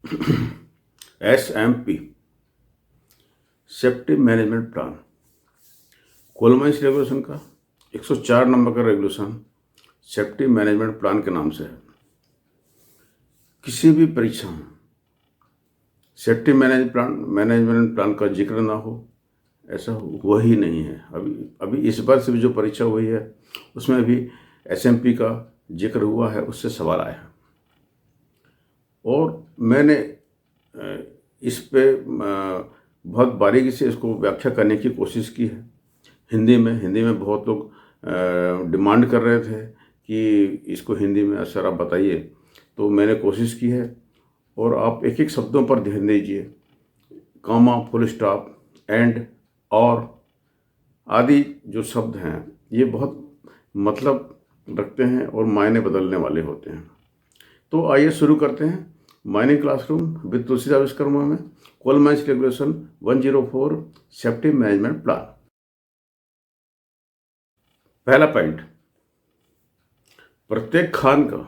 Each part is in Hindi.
SMP safety management plan coal mines regulation का 104 नंबर का रेगुलेशन सेफ्टी मैनेजमेंट प्लान के नाम से है। किसी भी परीक्षा में सेफ्टी मैनेजमेंट प्लान का जिक्र ना हो, ऐसा हुआ ही नहीं है। अभी इस बार से भी जो परीक्षा हुई है उसमें भी SMP का जिक्र हुआ है, उससे सवाल आया है। और मैंने इस पे बहुत बारीकी से इसको व्याख्या करने की कोशिश की है। हिंदी में बहुत लोग डिमांड कर रहे थे कि इसको हिंदी में सर आप बताइए, तो मैंने कोशिश की है। और आप एक एक शब्दों पर ध्यान दीजिए। कॉमा, फुल स्टॉप, एंड, और आदि जो शब्द हैं ये बहुत मतलब रखते हैं और मायने बदलने वाले होते हैं। तो आइए शुरू करते हैं mining classroom with Tulsidas Vishwakarma में कोलमाइस रेगुलेशन 104 सेफ्टी मैनेजमेंट प्लान। पहला पॉइंट, प्रत्येक खान का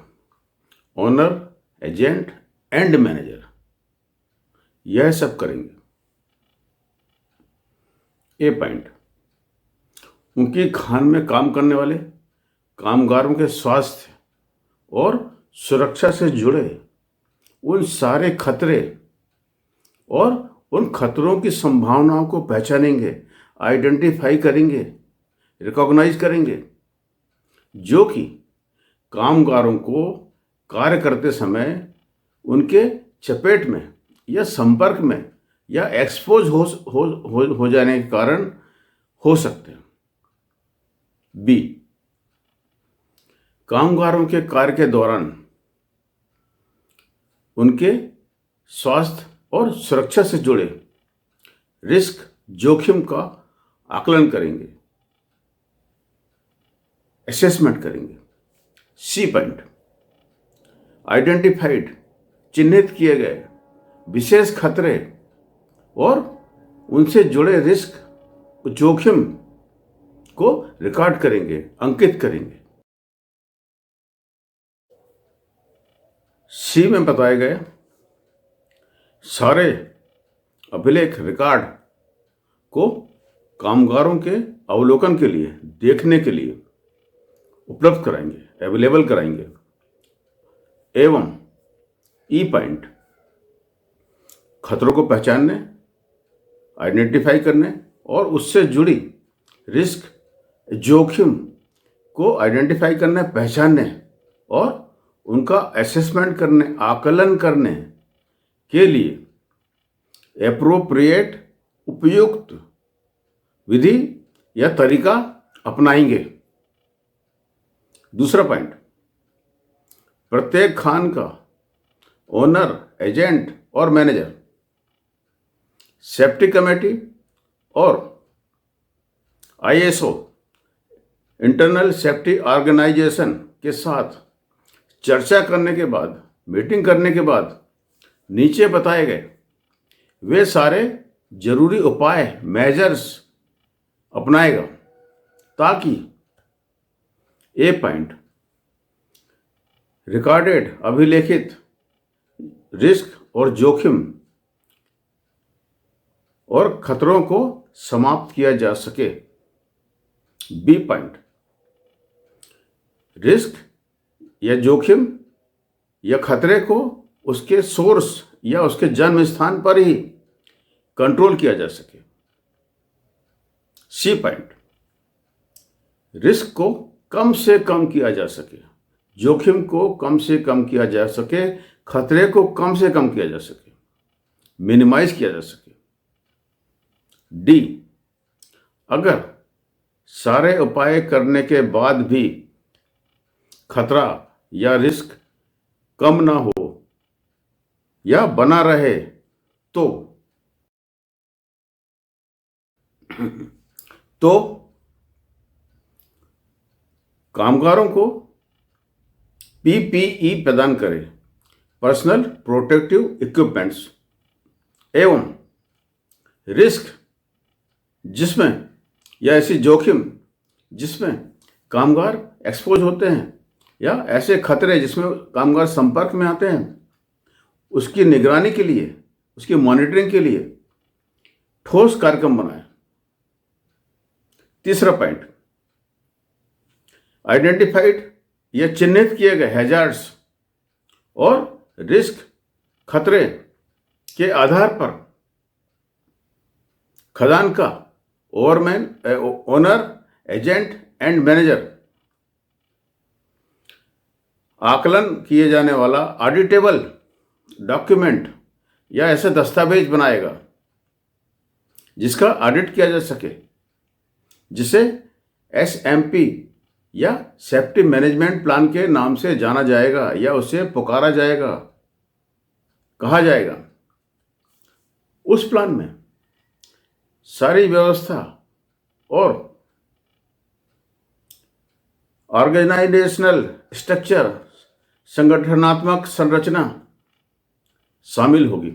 ओनर, एजेंट एंड मैनेजर यह सब करेंगे। ए पॉइंट, उनकी खान में काम करने वाले कामगारों के स्वास्थ्य और सुरक्षा से जुड़े उन सारे खतरे और उन खतरों की संभावनाओं को पहचानेंगे, आइडेंटिफाई करेंगे, रिकॉग्नाइज करेंगे, जो कि कामगारों को कार्य करते समय उनके चपेट में या संपर्क में या एक्सपोज हो जाने के कारण हो सकते हैं। बी, कामगारों के कार्य के दौरान उनके स्वास्थ्य और सुरक्षा से जुड़े रिस्क, जोखिम का आकलन करेंगे, असेसमेंट करेंगे। सी पॉइंट, आइडेंटिफाइड, चिन्हित किए गए विशेष खतरे और उनसे जुड़े रिस्क, जोखिम को रिकॉर्ड करेंगे, अंकित करेंगे। सी में बताए गए सारे अभिलेख, रिकॉर्ड को कामगारों के अवलोकन के लिए, देखने के लिए उपलब्ध कराएंगे, अवेलेबल कराएंगे। एवं ई पॉइंट, खतरों को पहचानने, आइडेंटिफाई करने और उससे जुड़ी रिस्क, जोखिम को आइडेंटिफाई करने, पहचानने और उनका असेसमेंट करने, आकलन करने के लिए एप्रोप्रिएट, उपयुक्त विधि या तरीका अपनाएंगे। दूसरा पॉइंट, प्रत्येक खान का ओनर, एजेंट और मैनेजर सेफ्टी कमेटी और ISO इंटरनल सेफ्टी ऑर्गेनाइजेशन के साथ चर्चा करने के बाद, मीटिंग करने के बाद नीचे बताए गए वे सारे जरूरी उपाय, मेजर्स अपनाएगा, ताकि ए पॉइंट, रिकॉर्डेड, अभिलेखित रिस्क और जोखिम और खतरों को समाप्त किया जा सके। बी पॉइंट, रिस्क या जोखिम या खतरे को उसके सोर्स या उसके जन्म स्थान पर ही कंट्रोल किया जा सके। सी पॉइंट, रिस्क को कम से कम किया जा सके, जोखिम को कम से कम किया जा सके, खतरे को कम से कम किया जा सके, मिनिमाइज किया जा सके। डी, अगर सारे उपाय करने के बाद भी खतरा या रिस्क कम ना हो या बना रहे तो कामगारों को PPE प्रदान करें, पर्सनल प्रोटेक्टिव इक्विपमेंट्स, एवं रिस्क जिसमें या ऐसी जोखिम जिसमें कामगार एक्सपोज होते हैं या ऐसे खतरे जिसमें कामगार संपर्क में आते हैं, उसकी निगरानी के लिए, उसकी मॉनिटरिंग के लिए ठोस कार्यक्रम बनाए। तीसरा पॉइंट, आइडेंटिफाइड या चिन्हित किए गए हैजार्ड्स और रिस्क, खतरे के आधार पर खदान का ओनर, एजेंट एंड मैनेजर आकलन किए जाने वाला ऑडिटेबल डॉक्यूमेंट या ऐसे दस्तावेज बनाएगा जिसका ऑडिट किया जा सके, जिसे SMP या सेफ्टी मैनेजमेंट प्लान के नाम से जाना जाएगा या उसे पुकारा जाएगा, कहा जाएगा। उस प्लान में सारी व्यवस्था और ऑर्गेनाइजेशनल स्ट्रक्चर, संगठनात्मक संरचना शामिल होगी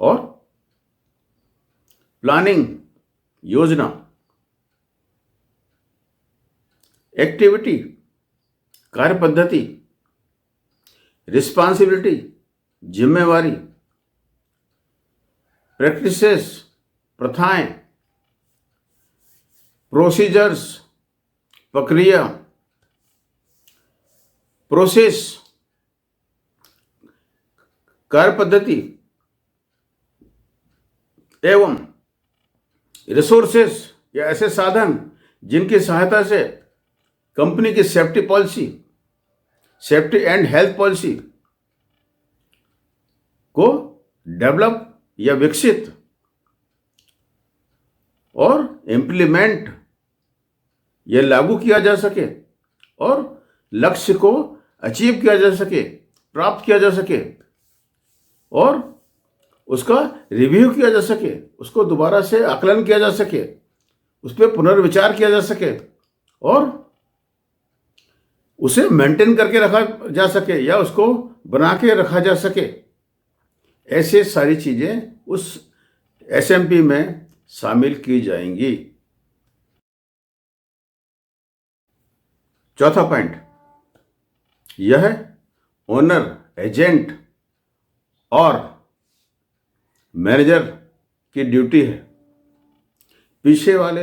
और प्लानिंग, योजना, एक्टिविटी, कार्य पद्धति, रिस्पॉन्सिबिलिटी, जिम्मेवारी, प्रैक्टिसेस, प्रथाएं, प्रोसीजर्स, प्रक्रिया, प्रोसेस, कार्य पद्धति एवं रिसोर्सेस या ऐसे साधन जिनकी सहायता से कंपनी की safety policy, safety and health policy को डेवलप या विकसित और इम्प्लीमेंट या लागू किया जा सके और लक्ष्य को अचीव किया जा सके, प्राप्त किया जा सके और उसका रिव्यू किया जा सके, उसको दोबारा से आकलन किया जा सके, उस पर पुनर्विचार किया जा सके और उसे मेंटेन करके रखा जा सके या उसको बना के रखा जा सके। ऐसे सारी चीज़ें उस SMP में शामिल की जाएंगी। चौथा पॉइंट, यह ओनर, एजेंट और मैनेजर की ड्यूटी है। पीछे वाले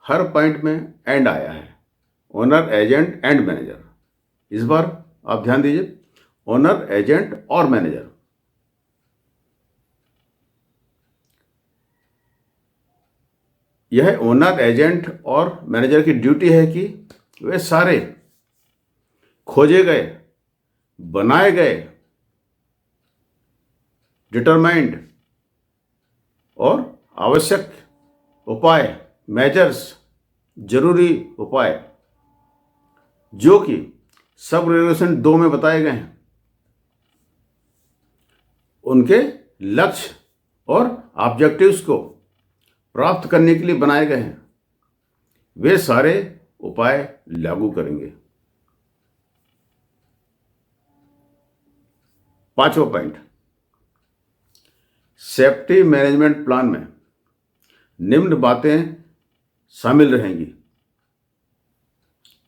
हर पॉइंट में एंड आया है, ओनर, एजेंट एंड मैनेजर। इस बार आप ध्यान दीजिए, ओनर, एजेंट और मैनेजर। यह ओनर, एजेंट और मैनेजर की ड्यूटी है कि वे सारे खोजे गए, बनाए गए, डिटरमाइंड और आवश्यक उपाय, मेजर्स, जरूरी उपाय जो कि सब रेगुलेशन 2 में बताए गए हैं, उनके लक्ष्य और ऑब्जेक्टिव्स को प्राप्त करने के लिए बनाए गए हैं, वे सारे उपाय लागू करेंगे। पांचवा पॉइंट, सेफ्टी मैनेजमेंट प्लान में निम्न बातें शामिल रहेंगी।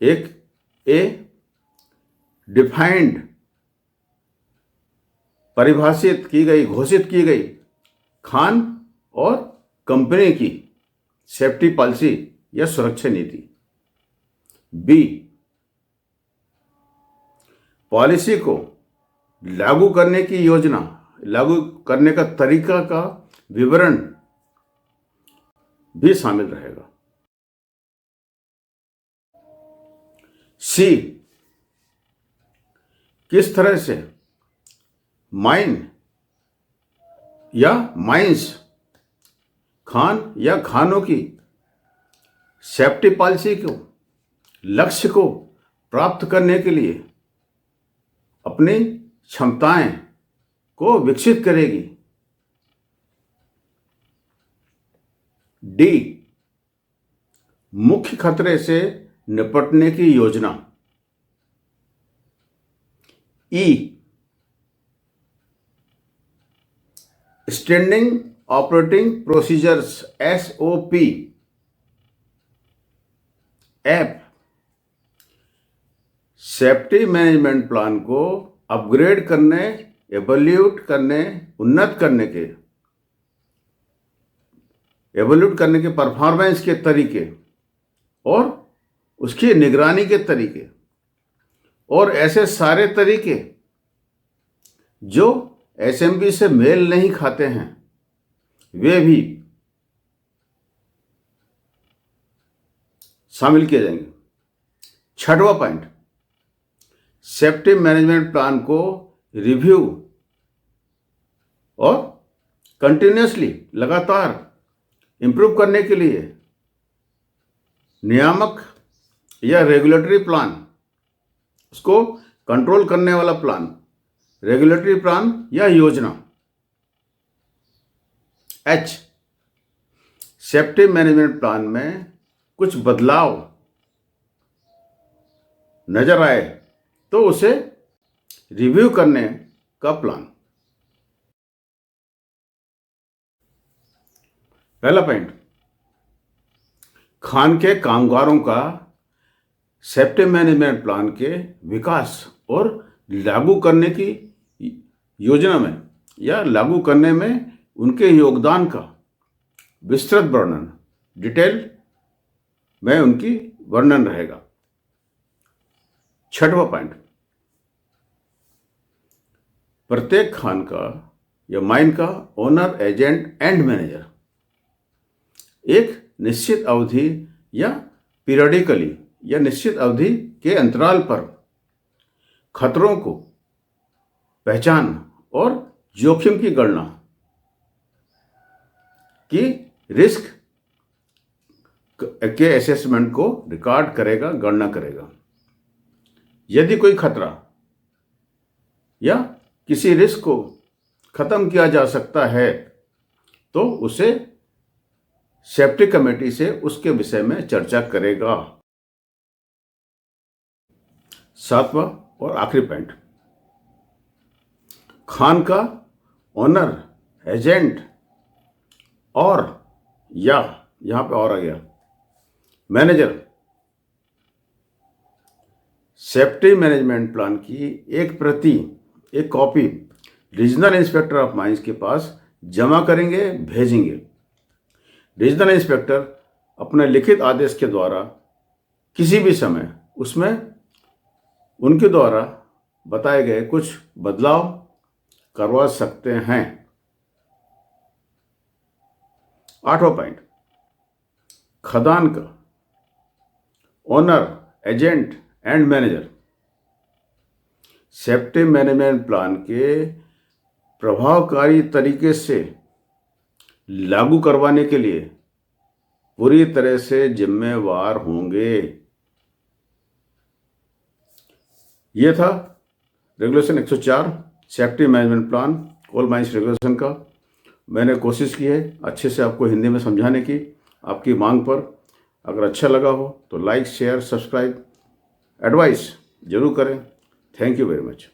एक, डिफाइंड, परिभाषित की गई, घोषित की गई खान और कंपनी की सेफ्टी पॉलिसी या सुरक्षा नीति। B, पॉलिसी को लागू करने की योजना, लागू करने का तरीका का विवरण भी शामिल रहेगा। C, किस तरह से माइन या माइंस, खान या खानों की सेफ्टी पॉलिसी को, लक्ष्य को प्राप्त करने के लिए अपनी क्षमताएं को विकसित करेगी। D, मुख्य खतरे से निपटने की योजना। E, standing operating procedures, SOP। F, safety management plan को अपग्रेड करने, एवोल्यूट करने, उन्नत करने के, एवोल्यूट करने के परफॉर्मेंस के तरीके और उसकी निगरानी के तरीके और ऐसे सारे तरीके जो एसएमबी से मेल नहीं खाते हैं वे भी शामिल किए जाएंगे। छठवां पॉइंट, सेफ्टी मैनेजमेंट प्लान को रिव्यू और कंटिन्यूसली लगातार इंप्रूव करने के लिए नियामक या रेगुलेटरी प्लान, उसको कंट्रोल करने वाला प्लान, रेगुलेटरी प्लान या योजना। एच, सेफ्टी मैनेजमेंट प्लान में कुछ बदलाव नजर आए तो उसे रिव्यू करने का प्लान। पहला पॉइंट, खान के कामगारों का सेफ्टी मैनेजमेंट प्लान के विकास और लागू करने की योजना में या लागू करने में उनके योगदान का विस्तृत वर्णन, डिटेल में उनकी वर्णन रहेगा। छठवां पॉइंट, प्रत्येक खान का या माइन का ओनर, एजेंट एंड मैनेजर एक निश्चित अवधि या पीरियडिकली या निश्चित अवधि के अंतराल पर खतरों को पहचान और जोखिम की गणना की रिस्क के असेसमेंट को रिकॉर्ड करेगा, गणना करेगा। यदि कोई खतरा या किसी रिस्क को खत्म किया जा सकता है तो उसे सेफ्टी कमेटी से उसके विषय में चर्चा करेगा। सातवां और आखिरी पॉइंट, खान का ओनर, एजेंट और या यहां पे और आ गया मैनेजर सेफ्टी मैनेजमेंट प्लान की एक प्रति, एक copy regional inspector of mines के पास जमा करेंगे, भेजेंगे। रीजनल इंस्पेक्टर अपने लिखित आदेश के द्वारा किसी भी समय उसमें उनके द्वारा बताए गए कुछ बदलाव करवा सकते हैं। आठवां पॉइंट, खदान का owner, agent and manager safety management plan के प्रभावकारी तरीके से लागू करवाने के लिए पूरी तरह से जिम्मेवार होंगे। यह था regulation 104 safety management plan coal mines regulation का। मैंने कोशिश की है अच्छे से आपको हिंदी में समझाने की, आपकी मांग पर। अगर अच्छा लगा हो तो लाइक, शेयर, सब्सक्राइब, एडवाइस जरूर करें। Thank you very much.